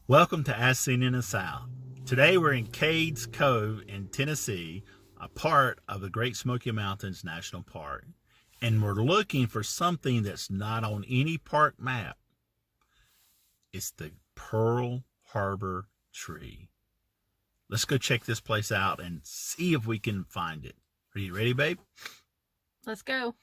Welcome to As Seen in the South. Today we're in Cades Cove in Tennessee, a part of the Great Smoky Mountains National Park. And we're looking for something that's not on any park map. It's the Pearl Harbor tree. Let's go check this place out and see if we can find it. Are you ready, babe? Let's go.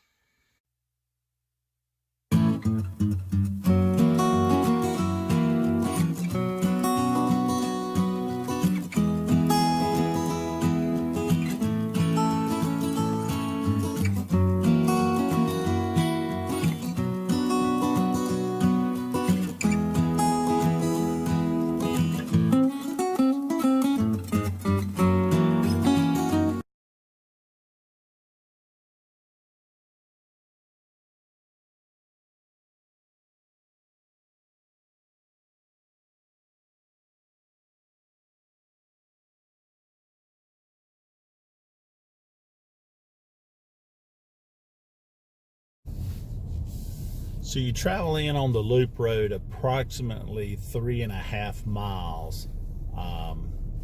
So you travel in on the loop road approximately 3.5 miles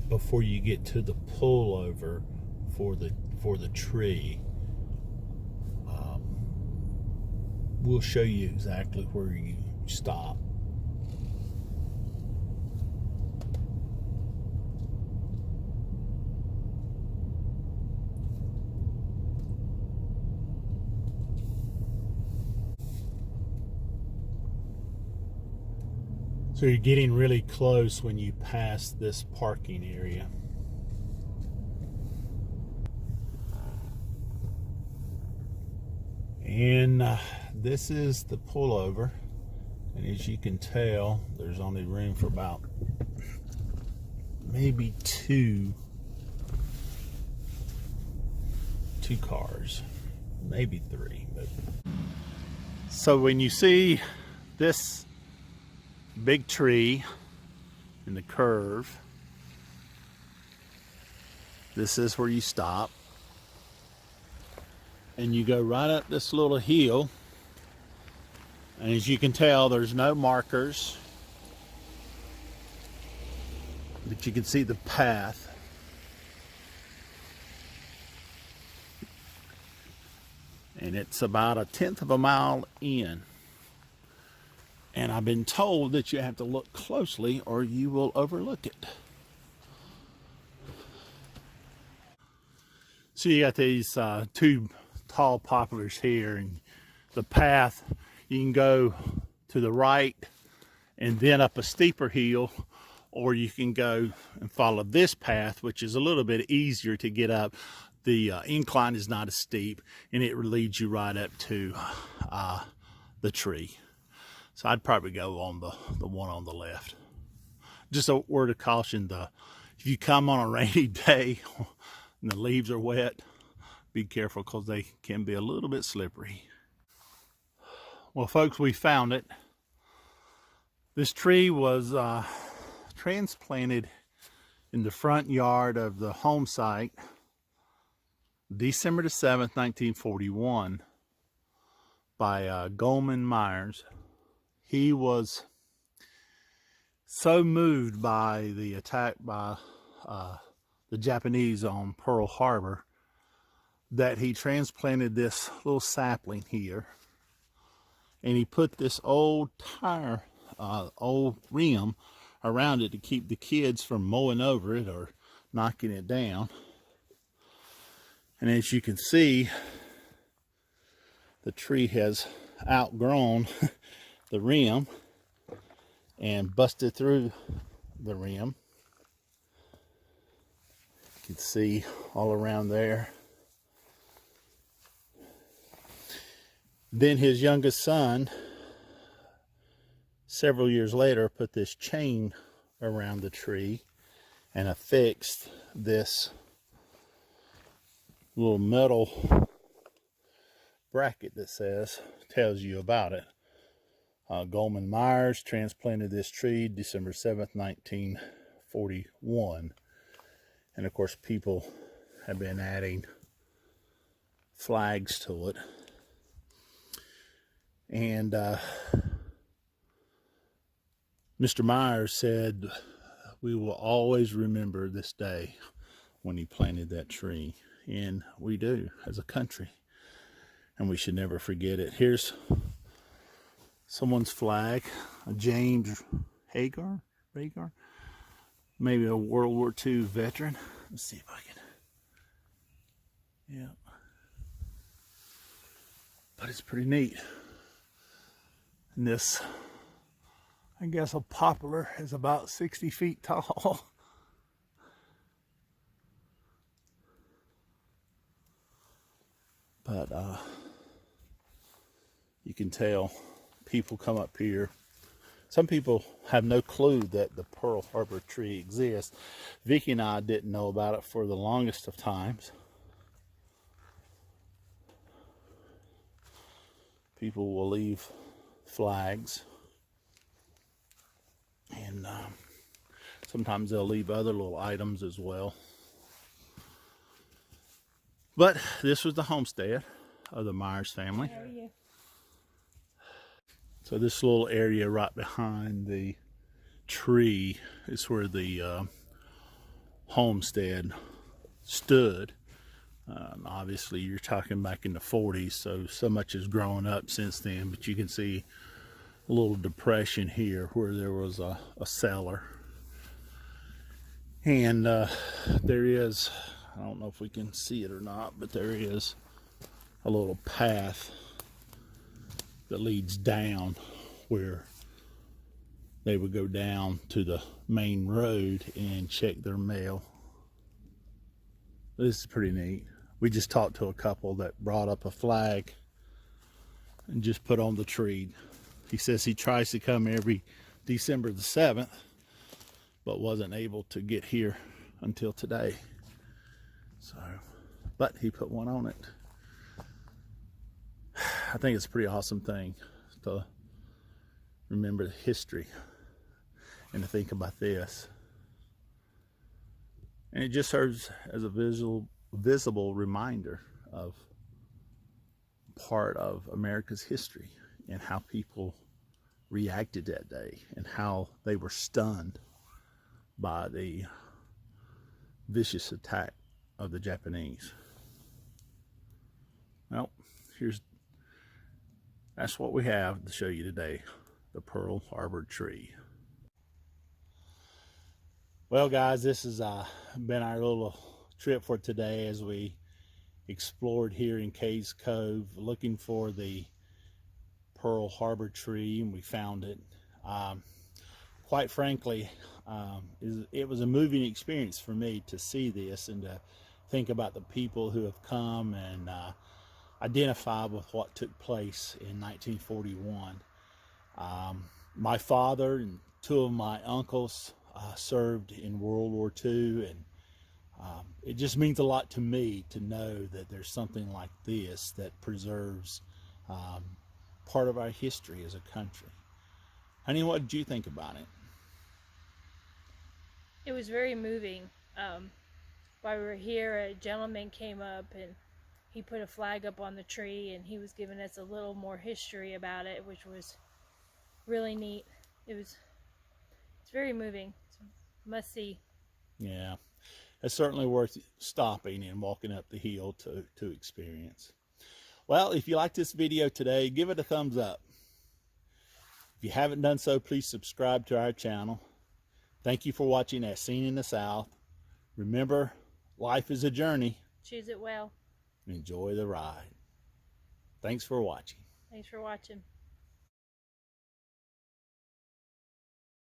before you get to the pullover for the tree. We'll show you exactly where you stop. So you're getting really close when you pass this parking area. And this is the pullover. And as you can tell, there's only room for about maybe two cars, maybe three. But so when you see this big tree in the curve, this is where you stop, and you go right up this little hill. And as you can tell, there's no markers, but you can see the path. And it's about 1/10 of a mile in. And I've been told that you have to look closely or you will overlook it. So you got these two tall poplars here, and the path, you can go to the right and then up a steeper hill, or you can go and follow this path, which is a little bit easier to get up. The incline is not as steep, and it leads you right up to the tree. So I'd probably go on the one on the left. Just a word of caution, if you come on a rainy day and the leaves are wet, be careful because they can be a little bit slippery. Well, folks, we found it. This tree was transplanted in the front yard of the home site December the 7th, 1941 by Goldman Myers. He was so moved by the attack by the Japanese on Pearl Harbor that he transplanted this little sapling here, and he put this old tire, old rim around it to keep the kids from mowing over it or knocking it down. And as you can see, the tree has outgrown the rim and busted through the rim. You can see all around there. Then his youngest son, several years later, put this chain around the tree and affixed this little metal bracket that tells you about it. Goldman Myers transplanted this tree December 7th, 1941. And of course, people have been adding flags to it. And Mr. Myers said, we will always remember this day when he planted that tree. And we do as a country. And we should never forget it. Here's someone's flag, a James Hagar, maybe a World War II veteran. Let's see if I can. Yeah. But it's pretty neat. And this, I guess, a poplar is about 60 feet tall. But you can tell people come up here. Some people have no clue that the Pearl Harbor tree exists. Vicki and I didn't know about it for the longest of times. People will leave flags, and sometimes they'll leave other little items as well. But this was the homestead of the Myers family. How are you? So this little area right behind the tree is where the homestead stood. Obviously, you're talking back in the 40s, so much has grown up since then, but you can see a little depression here where there was a cellar. And there is, I don't know if we can see it or not, but there is a little path that leads down where they would go down to the main road and check their mail. This is pretty neat. We just talked to a couple that brought up a flag and just put on the tree. He says he tries to come every December the 7th, but wasn't able to get here until today. So, but he put one on it. I think it's a pretty awesome thing to remember the history and to think about this. And it just serves as a visible reminder of part of America's history and how people reacted that day and how they were stunned by the vicious attack of the Japanese. Well, that's what we have to show you today, the Pearl Harbor tree. Well, guys, this has been our little trip for today as we explored here in Cades Cove looking for the Pearl Harbor tree, and we found it. Quite frankly, it was a moving experience for me to see this and to think about the people who have come and identify with what took place in 1941. My father and two of my uncles served in World War II, and it just means a lot to me to know that there's something like this that preserves part of our history as a country. Honey, what did you think about it? It was very moving. While we were here, a gentleman came up and he put a flag up on the tree, and he was giving us a little more history about it, which was really neat. It's very moving. It's a must see. Yeah, it's certainly worth stopping and walking up the hill to experience. Well, if you like this video today, give it a thumbs up. If you haven't done so, please subscribe to our channel. Thank you for watching As Seen in the South. Remember, life is a journey. Choose it well. Enjoy the ride. Thanks for watching. Thanks for watching.